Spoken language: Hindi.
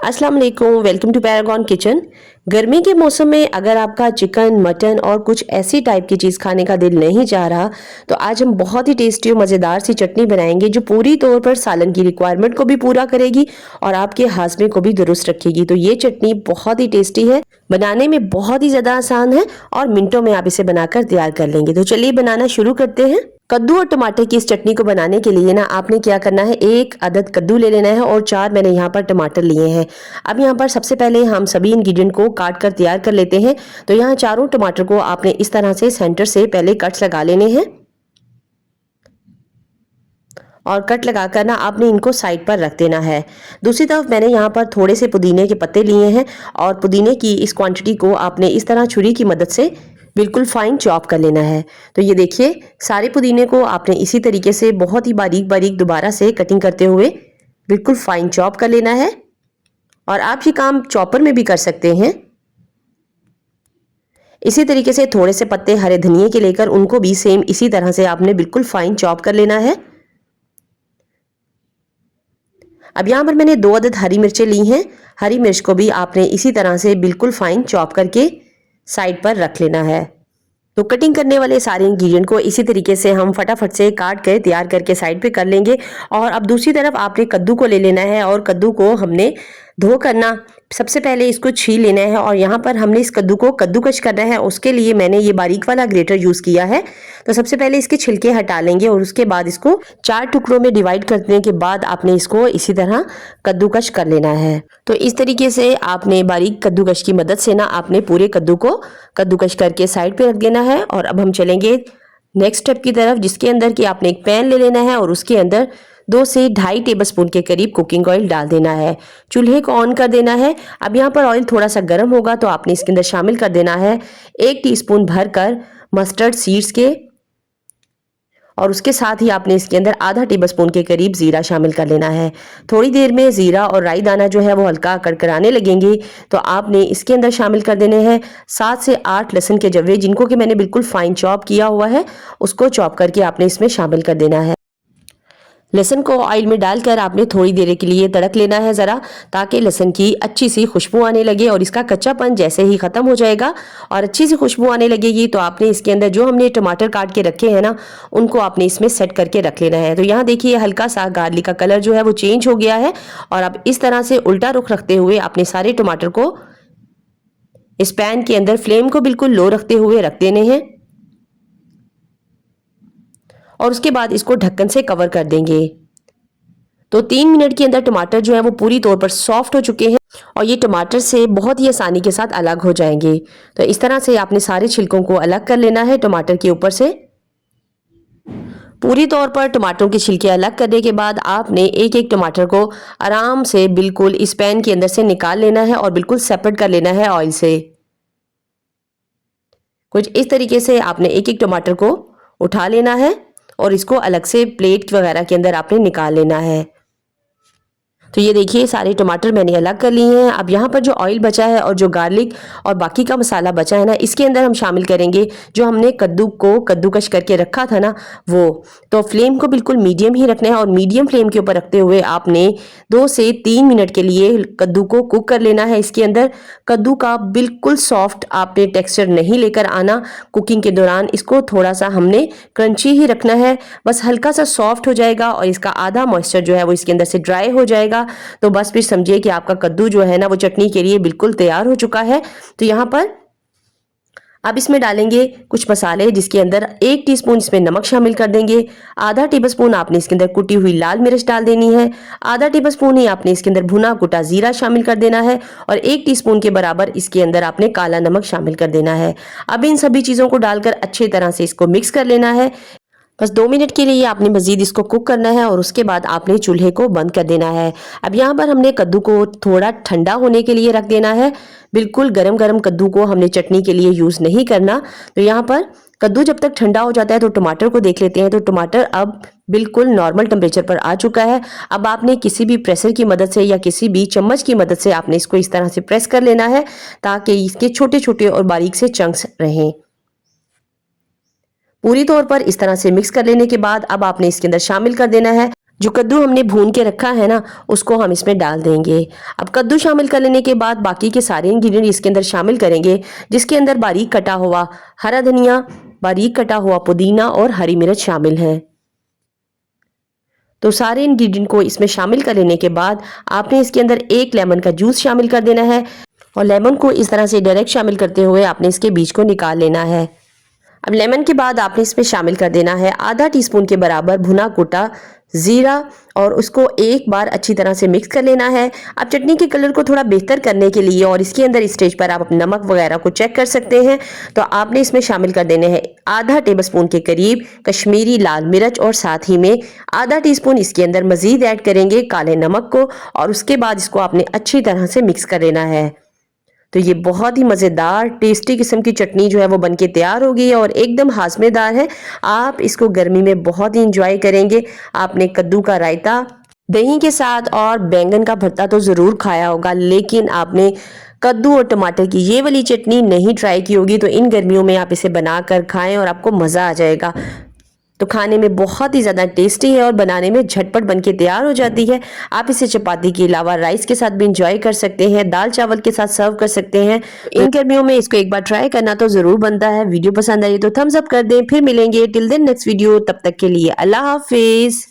अस्सलाम वालेकुम, वेलकम टू पैरागॉन किचन। गर्मी के मौसम में अगर आपका चिकन, मटन और कुछ ऐसी टाइप की चीज़ खाने का दिल नहीं चाह रहा, तो आज हम बहुत ही टेस्टी और मज़ेदार सी चटनी बनाएंगे जो पूरी तौर पर सालन की रिक्वायरमेंट को भी पूरा करेगी और आपके हाजमे को भी दुरुस्त रखेगी। तो ये चटनी बहुत ही टेस्टी है, बनाने में बहुत ही ज़्यादा आसान है और मिनटों में आप इसे बनाकर तैयार कर लेंगे। तो चलिए बनाना शुरू करते हैं। कद्दू और टमाटर की इस चटनी को बनाने के लिए ना आपने क्या करना है, एक अदद कद्दू ले लेना है और 4 मैंने यहाँ पर टमाटर लिए हैं। अब यहाँ पर सबसे पहले हम सभी इंग्रेडिएंट को काट कर तैयार कर लेते हैं। तो यहाँ चारों टमाटर को आपने इस तरह से सेंटर से पहले कट्स लगा लेने हैं और कट लगाकर ना आपने इनको साइड पर रख देना है। दूसरी तरफ मैंने यहाँ पर थोड़े से पुदीने के पत्ते लिए हैं और पुदीने की इस क्वांटिटी को आपने इस तरह छुरी की मदद से बिल्कुल फाइन चॉप कर लेना है। तो ये देखिए, सारे पुदीने को आपने इसी तरीके से बहुत ही बारीक बारीक दोबारा से कटिंग करते हुए बिल्कुल फाइन चॉप कर लेना है। और आप ये काम चॉपर में भी कर सकते हैं। इसी तरीके से थोड़े से पत्ते हरे धनिए के लेकर उनको भी सेम इसी तरह से आपने बिल्कुल फाइन चॉप कर लेना है। अब यहाँ पर मैंने 2 अदद हरी मिर्चें ली हैं। हरी मिर्च को भी आपने इसी तरह से बिल्कुल फाइन चॉप करके साइड पर रख लेना है। तो कटिंग करने वाले सारे इंग्रेडिएंट को इसी तरीके से हम फटाफट से काट कर तैयार करके साइड पे कर लेंगे। और अब दूसरी तरफ आपने कद्दू को ले लेना है और कद्दू को हमने धो करना, सबसे पहले इसको छील लेना है और यहाँ पर हमने इस कद्दू को कद्दूकश करना है। उसके लिए मैंने ये बारीक वाला ग्रेटर यूज किया है। तो सबसे पहले इसके छिलके हटा लेंगे और उसके बाद इसको 4 टुकड़ों में डिवाइड करने के बाद आपने इसको इसी तरह कद्दूकश कर लेना है। तो इस तरीके से आपने बारीक कद्दूकश की मदद से ना आपने पूरे कद्दू को कद्दूकश करके साइड पे रख देना है। और अब हम चलेंगे नेक्स्ट स्टेप की तरफ, जिसके अंदर कि आपने एक पैन ले लेना है और उसके अंदर 2 से 2.5 टेबलस्पून के करीब कुकिंग ऑयल डाल देना है। चूल्हे को ऑन कर देना है। अब यहाँ पर ऑयल थोड़ा सा गर्म होगा तो आपने इसके अंदर शामिल कर देना है 1 टीस्पून भरकर मस्टर्ड सीड्स के और उसके साथ ही आपने इसके अंदर आधा टेबलस्पून के करीब जीरा शामिल कर लेना है। थोड़ी देर में जीरा और राई दाना जो है वो हल्का कड़कड़ाने लगेंगे तो आपने इसके अंदर शामिल कर देने हैं 7 से 8 लहसुन के जवे, जिनको कि मैंने बिल्कुल फाइन चॉप किया हुआ है। उसको चॉप करके आपने इसमें शामिल कर देना है। लहसुन को ऑयल में डालकर आपने थोड़ी देर के लिए तड़क लेना है ज़रा, ताकि लहसुन की अच्छी सी खुशबू आने लगे। और इसका कच्चापन जैसे ही ख़त्म हो जाएगा और अच्छी सी खुशबू आने लगेगी तो आपने इसके अंदर जो हमने टमाटर काट के रखे हैं ना, उनको आपने इसमें सेट करके रख लेना है। तो यहाँ देखिए, हल्का सा गार्लिक का कलर जो है वो चेंज हो गया है। और अब इस तरह से उल्टा रुख रखते हुए आपने सारे टमाटर को इस पैन के अंदर फ्लेम को बिल्कुल लो रखते हुए रख देने हैं और उसके बाद इसको ढक्कन से कवर कर देंगे। तो 3 मिनट के अंदर टमाटर जो है वो पूरी तौर पर सॉफ्ट हो चुके हैं और ये टमाटर से बहुत ही आसानी के साथ अलग हो जाएंगे। तो इस तरह से आपने सारे छिलकों को अलग कर लेना है टमाटर के ऊपर से। पूरी तौर पर टमाटरों के छिलके अलग करने के बाद आपने एक एक टमाटर को आराम से बिल्कुल इस पैन के अंदर से निकाल लेना है और बिल्कुल सेपरेट कर लेना है ऑयल से। कुछ इस तरीके से आपने एक एक टमाटर को उठा लेना है और इसको अलग से प्लेट वगैरह के अंदर आपने निकाल लेना है। तो ये देखिए, सारे टमाटर मैंने अलग कर लिए हैं। अब यहाँ पर जो ऑयल बचा है और जो गार्लिक और बाकी का मसाला बचा है ना, इसके अंदर हम शामिल करेंगे जो हमने कद्दू को कद्दूकश करके रखा था ना वो। तो फ्लेम को बिल्कुल मीडियम ही रखना है और मीडियम फ्लेम के ऊपर रखते हुए आपने 2 से 3 मिनट के लिए कद्दू को कुक कर लेना है। इसके अंदर कद्दू का बिल्कुल सॉफ्ट आपने टेक्सचर नहीं लेकर आना कुकिंग के दौरान। इसको थोड़ा सा हमने क्रंची ही रखना है, बस हल्का सा सॉफ्ट हो जाएगा और इसका आधा मॉइस्चर जो है वो इसके अंदर से ड्राई हो जाएगा। तो बस फिर समझिए कि आपका कद्दू जो है ना वो चटनी के लिए बिल्कुल तैयार हो चुका है। तो यहाँ पर अब इसमें डालेंगे कुछ मसाले, जिसके अंदर 1 टीस्पून इसमें नमक शामिल कर देंगे। आधा टेबलस्पून आपने इसके अंदर कुटी हुई लाल मिर्च डाल देनी है। आधा टेबलस्पून ही आपने इसके अंदर भुना कुटा जीरा शामिल कर देना है और 1 टीस्पून के बराबर इसके अंदर आपने काला नमक शामिल कर देना है। अब इन सभी चीज़ों को डालकर अच्छी तरह से इसको मिक्स कर लेना है। बस 2 मिनट के लिए आपने मजीद इसको कुक करना है और उसके बाद आपने चूल्हे को बंद कर देना है। अब यहाँ पर हमने कद्दू को थोड़ा ठंडा होने के लिए रख देना है। बिल्कुल गरम गरम कद्दू को हमने चटनी के लिए यूज़ नहीं करना। तो यहाँ पर कद्दू जब तक ठंडा हो जाता है तो टमाटर को देख लेते हैं। तो टमाटर अब बिल्कुल नॉर्मल टेम्परेचर पर आ चुका है। अब आपने किसी भी प्रेसर की मदद से या किसी भी चम्मच की मदद से आपने इसको इस तरह से प्रेस कर लेना है ताकि इसके छोटे छोटे और बारीक से चंक्स रहें। पूरी तौर पर इस तरह से मिक्स कर लेने के बाद अब आपने इसके अंदर शामिल कर देना है जो कद्दू हमने भून के रखा है ना, उसको हम इसमें डाल देंगे। अब कद्दू शामिल कर लेने के बाद बाकी के सारे इंग्रेडिएंट इसके अंदर शामिल करेंगे, जिसके अंदर बारीक कटा हुआ हरा धनिया, बारीक कटा हुआ पुदीना और हरी मिर्च शामिल है। तो सारे इंग्रेडिएंट को इसमें शामिल कर लेने के बाद आपने इसके अंदर एक लेमन का जूस शामिल कर देना है और लेमन को इस तरह से डायरेक्ट शामिल करते हुए आपने इसके बीज को निकाल लेना है। अब लेमन के बाद आपने इसमें शामिल कर देना है आधा टीस्पून के बराबर भुना कुटा जीरा और उसको एक बार अच्छी तरह से मिक्स कर लेना है। अब चटनी के कलर को थोड़ा बेहतर करने के लिए और इसके अंदर स्टेज पर आप अपने नमक वगैरह को चेक कर सकते हैं, तो आपने इसमें शामिल कर देने हैं आधा टेबलस्पून के करीब कश्मीरी लाल मिर्च और साथ ही में आधा टीस्पून इसके अंदर मजीद ऐड करेंगे काले नमक को और उसके बाद इसको आपने अच्छी तरह से मिक्स कर लेना है। तो ये बहुत ही मज़ेदार टेस्टी किस्म की चटनी जो है वो बनके तैयार हो गई है और एकदम हाज़मेदार है। आप इसको गर्मी में बहुत ही इंजॉय करेंगे। आपने कद्दू का रायता दही के साथ और बैंगन का भरता तो ज़रूर खाया होगा, लेकिन आपने कद्दू और टमाटर की ये वाली चटनी नहीं ट्राई की होगी। तो इन गर्मियों में आप इसे बना कर खाएं और आपको मज़ा आ जाएगा। तो खाने में बहुत ही ज़्यादा टेस्टी है और बनाने में झटपट बनके तैयार हो जाती है। आप इसे चपाती के अलावा राइस के साथ भी इंजॉय कर सकते हैं, दाल चावल के साथ सर्व कर सकते हैं। इन गर्मियों में इसको एक बार ट्राई करना तो ज़रूर बनता है। वीडियो पसंद आई तो थम्स अप कर दें। फिर मिलेंगे टिल देन नेक्स्ट वीडियो, तब तक के लिए अल्लाह हाफिज़।